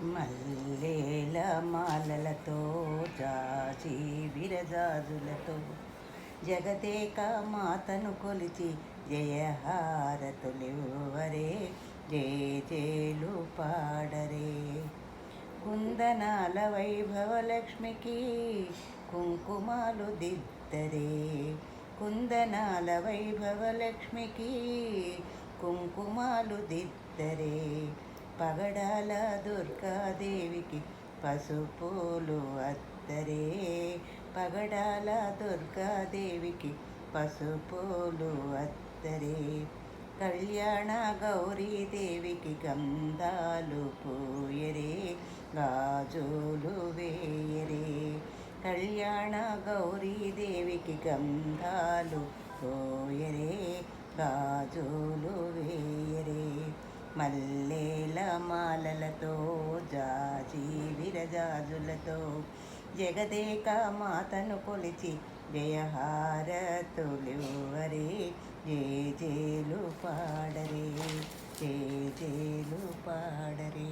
మల్లేల మాలలతో జాజి విరజాజులతో జగదేక మాతను కొలిచి జయహారతులివ్వరే జేజేలు పాడరే. కుందనాల వైభవలక్ష్మికి కుంకుమాలు దిద్దరే. కుందనాల వైభవలక్ష్మికి కుంకుమాలు దిద్దరే. పగడాల దుర్గాదేవికి పసుపులు అద్దరే. పగడాల దుర్గాదేవికి పసుపులు అద్దరే. కళ్యాణ గౌరీదేవికి గంధాలు పూయరే గాజులు వేయరే. కళ్యాణ గౌరీదేవికి గంధాలు పోయరే గాజులు వేయరే. మల్లేల మాలలతో జాజి విరజాజులతో జగదేక మాతను కొలిచి జయహారతులివ్వరే జేజేలు పాడరే జేజేలు పాడరే.